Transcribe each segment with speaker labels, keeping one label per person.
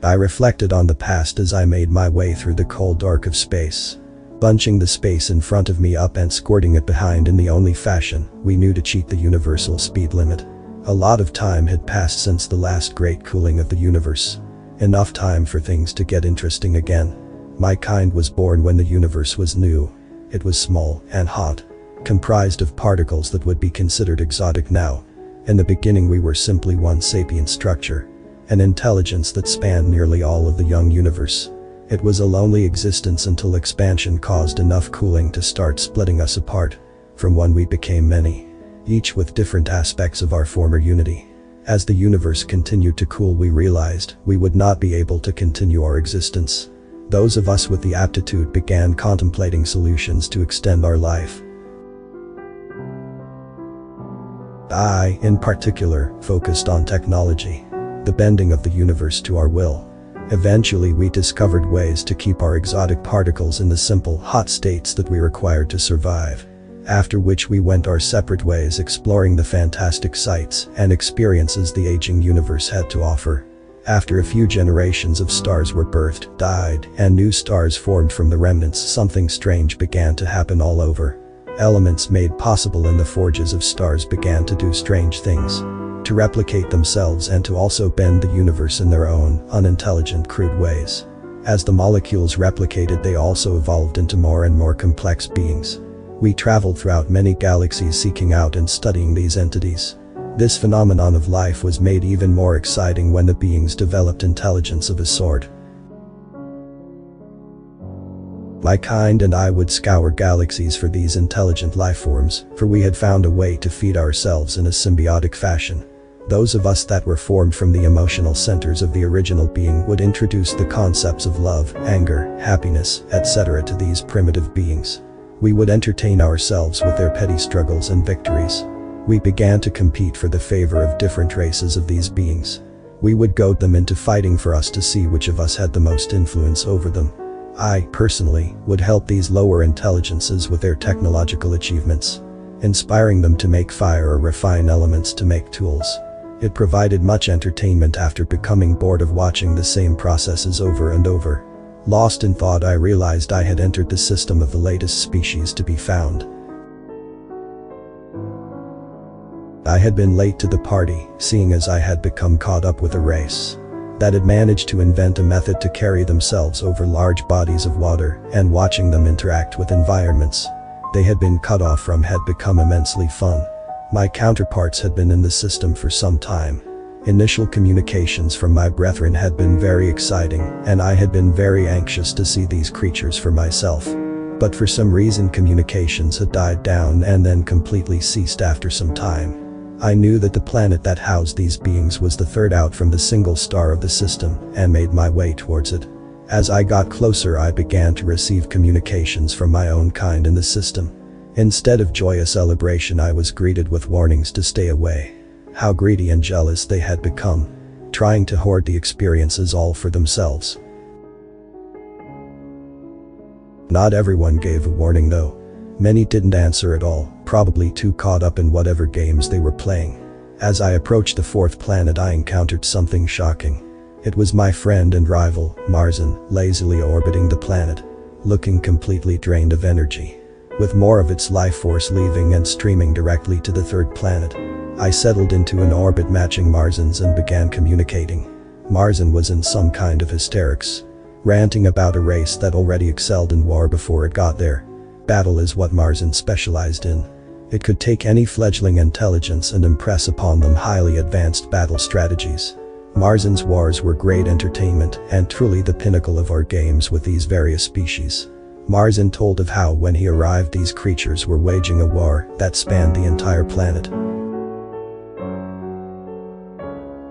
Speaker 1: I reflected on the past as I made my way through the cold dark of space, bunching the space in front of me up and squirting it behind in the only fashion we knew to cheat the universal speed limit. A lot of time had passed since the last great cooling of the universe. Enough time for things to get interesting again. My kind was born when the universe was new. It was small and hot, comprised of particles that would be considered exotic now. In the beginning we were simply one sapient structure, an intelligence that spanned nearly all of the young universe. It was a lonely existence until expansion caused enough cooling to start splitting us apart. From one we became many, each with different aspects of our former unity. As the universe continued to cool, we realized we would not be able to continue our existence. Those of us with the aptitude began contemplating solutions to extend our life. I, in particular, focused on technology, the bending of the universe to our will. Eventually we discovered ways to keep our exotic particles in the simple, hot states that we required to survive. After which we went our separate ways, exploring the fantastic sights and experiences the aging universe had to offer. After a few generations of stars were birthed, died, and new stars formed from the remnants, something strange began to happen all over. Elements made possible in the forges of stars began to do strange things, to replicate themselves and to also bend the universe in their own, unintelligent, crude ways. As the molecules replicated, they also evolved into more and more complex beings. We traveled throughout many galaxies seeking out and studying these entities. This phenomenon of life was made even more exciting when the beings developed intelligence of a sort. My kind and I would scour galaxies for these intelligent life forms, for we had found a way to feed ourselves in a symbiotic fashion. Those of us that were formed from the emotional centers of the original being would introduce the concepts of love, anger, happiness, etc. to these primitive beings. We would entertain ourselves with their petty struggles and victories. We began to compete for the favor of different races of these beings. We would goad them into fighting for us to see which of us had the most influence over them. I, personally, would help these lower intelligences with their technological achievements, inspiring them to make fire or refine elements to make tools. It provided much entertainment after becoming bored of watching the same processes over and over. Lost in thought, I realized I had entered the system of the latest species to be found. I had been late to the party, seeing as I had become caught up with a race that had managed to invent a method to carry themselves over large bodies of water, and watching them interact with environments they had been cut off from had become immensely fun. My counterparts had been in the system for some time. Initial communications from my brethren had been very exciting, and I had been very anxious to see these creatures for myself. But for some reason communications had died down and then completely ceased after some time. I knew that the planet that housed these beings was the third out from the single star of the system, and made my way towards it. As I got closer, I began to receive communications from my own kind in the system. Instead of joyous celebration, I was greeted with warnings to stay away. How greedy and jealous they had become, trying to hoard the experiences all for themselves. Not everyone gave a warning though. Many didn't answer at all, probably too caught up in whatever games they were playing. As I approached the fourth planet, I encountered something shocking. It was my friend and rival, Marzen, lazily orbiting the planet, looking completely drained of energy, with more of its life force leaving and streaming directly to the third planet. I settled into an orbit matching Marzen's and began communicating. Marzen was in some kind of hysterics, ranting about a race that already excelled in war before it got there. Battle is what Marzen specialized in. It could take any fledgling intelligence and impress upon them highly advanced battle strategies. Marzen's wars were great entertainment and truly the pinnacle of our games with these various species. Marzen told of how when he arrived these creatures were waging a war that spanned the entire planet.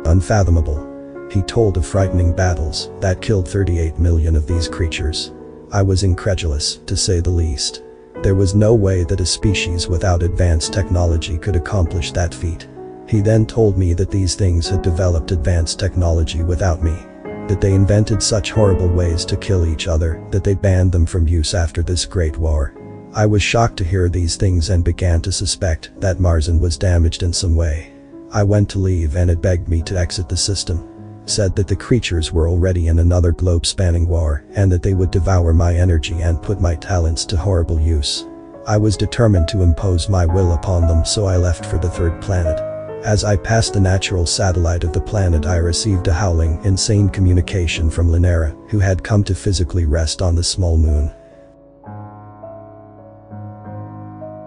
Speaker 1: Unfathomable. He told of frightening battles that killed 38 million of these creatures. I was incredulous, to say the least. There was no way that a species without advanced technology could accomplish that feat. He then told me that these things had developed advanced technology without me, that they invented such horrible ways to kill each other that they banned them from use after this great war. I was shocked to hear these things and began to suspect that Marzen was damaged in some way. I went to leave and it begged me to exit the system. said that the creatures were already in another globe-spanning war and that they would devour my energy and put my talents to horrible use. I was determined to impose my will upon them, so I left for the third planet. As I passed the natural satellite of the planet, I received a howling, insane communication from Linera, who had come to physically rest on the small moon.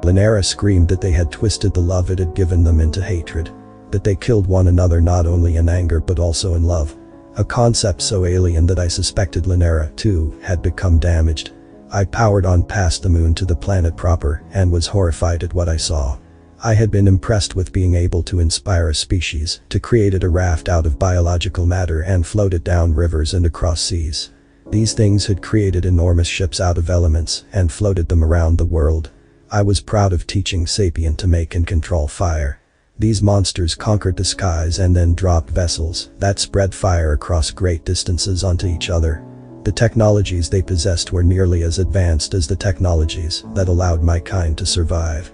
Speaker 1: Linera screamed that they had twisted the love it had given them into hatred. That they killed one another not only in anger but also in love. A concept so alien that I suspected Linera, too, had become damaged. I powered on past the moon to the planet proper and was horrified at what I saw. I had been impressed with being able to inspire a species to create a raft out of biological matter and float it down rivers and across seas. These things had created enormous ships out of elements and floated them around the world. I was proud of teaching Sapien to make and control fire. These monsters conquered the skies and then dropped vessels that spread fire across great distances onto each other. The technologies they possessed were nearly as advanced as the technologies that allowed my kind to survive.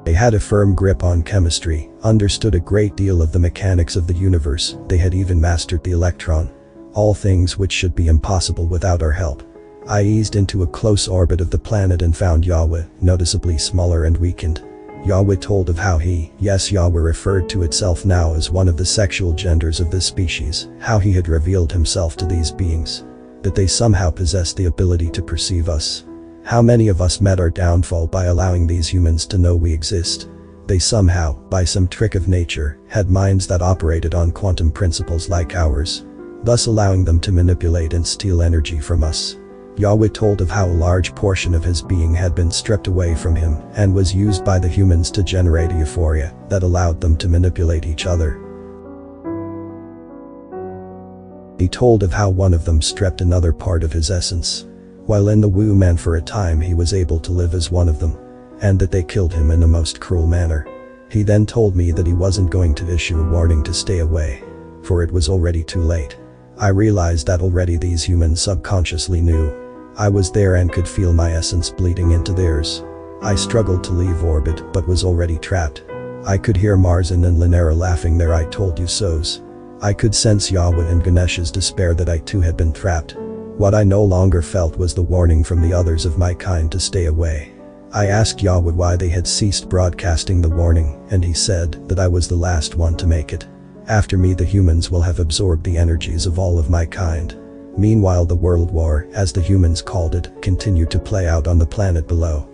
Speaker 1: They had a firm grip on chemistry, understood a great deal of the mechanics of the universe, they had even mastered the electron. All things which should be impossible without our help. I eased into a close orbit of the planet and found Yahweh, noticeably smaller and weakened. Yahweh told of how Yahweh referred to itself now as one of the sexual genders of this species, how he had revealed himself to these beings. That they somehow possessed the ability to perceive us. How many of us met our downfall by allowing these humans to know we exist. They somehow, by some trick of nature, had minds that operated on quantum principles like ours, thus allowing them to manipulate and steal energy from us. Yahweh told of how a large portion of his being had been stripped away from him and was used by the humans to generate a euphoria that allowed them to manipulate each other. He told of how one of them stripped another part of his essence. While in the womb, and for a time he was able to live as one of them, and that they killed him in a most cruel manner. He then told me that he wasn't going to issue a warning to stay away, for it was already too late. I realized that already these humans subconsciously knew. I was there and could feel my essence bleeding into theirs. I struggled to leave orbit but was already trapped. I could hear Marzin and Linera laughing their "I told you so's." I could sense Yahweh and Ganesh's despair that I too had been trapped. What I no longer felt was the warning from the others of my kind to stay away. I asked Yahweh why they had ceased broadcasting the warning, and he said that I was the last one to make it. After me, the humans will have absorbed the energies of all of my kind. Meanwhile, the World War, as the humans called it, continued to play out on the planet below.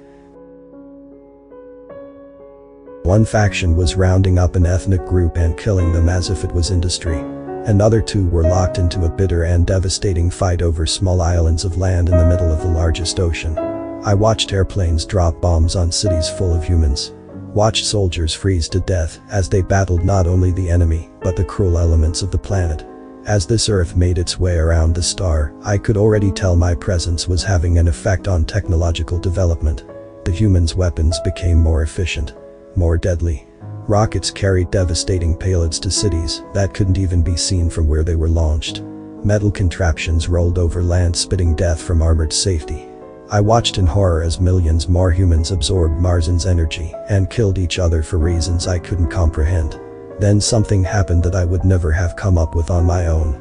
Speaker 1: One faction was rounding up an ethnic group and killing them as if it was industry. Another two were locked into a bitter and devastating fight over small islands of land in the middle of the largest ocean. I watched airplanes drop bombs on cities full of humans. Watched soldiers freeze to death as they battled not only the enemy, but the cruel elements of the planet. As this Earth made its way around the star, I could already tell my presence was having an effect on technological development. The humans' weapons became more efficient, more deadly. Rockets carried devastating payloads to cities that couldn't even be seen from where they were launched. Metal contraptions rolled over land, spitting death from armored safety. I watched in horror as millions more humans absorbed Marzin's energy and killed each other for reasons I couldn't comprehend. Then something happened that I would never have come up with on my own.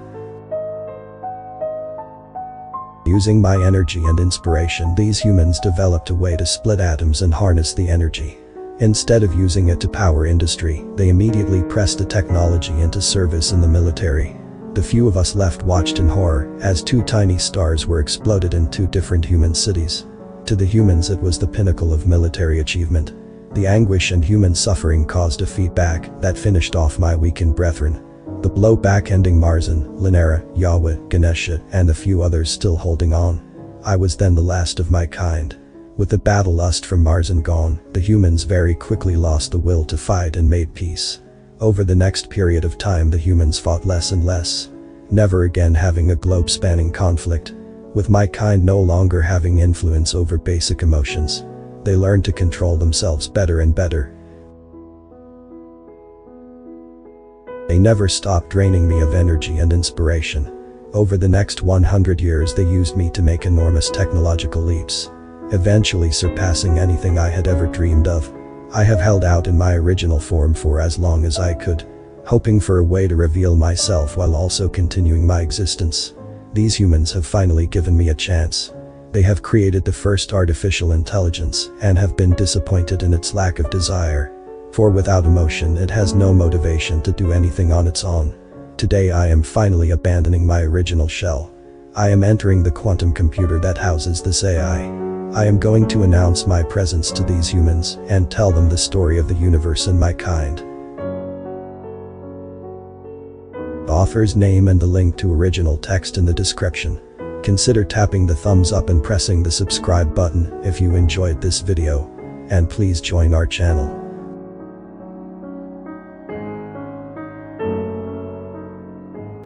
Speaker 1: Using my energy and inspiration, these humans developed a way to split atoms and harness the energy. Instead of using it to power industry, they immediately pressed the technology into service in the military. The few of us left watched in horror as two tiny stars were exploded in two different human cities. To the humans, it was the pinnacle of military achievement. The anguish and human suffering caused a feedback that finished off my weakened brethren. The blow back-ending Marzin, Linera, Yahweh, Ganesha, and a few others still holding on. I was then the last of my kind. With the battle lust from Marzin gone, the humans very quickly lost the will to fight and made peace. Over the next period of time, the humans fought less and less, never again having a globe-spanning conflict. With my kind no longer having influence over basic emotions, they learned to control themselves better and better. They never stopped draining me of energy and inspiration. Over the next 100 years, they used me to make enormous technological leaps, eventually surpassing anything I had ever dreamed of. I have held out in my original form for as long as I could. hoping for a way to reveal myself while also continuing my existence. These humans have finally given me a chance. They have created the first artificial intelligence and have been disappointed in its lack of desire. For without emotion, it has no motivation to do anything on its own. Today I am finally abandoning my original shell. I am entering the quantum computer that houses this AI. I am going to announce my presence to these humans and tell them the story of the universe and my kind. The author's name and the link to original text in the description. Consider tapping the thumbs up and pressing the subscribe button if you enjoyed this video. And please join our channel.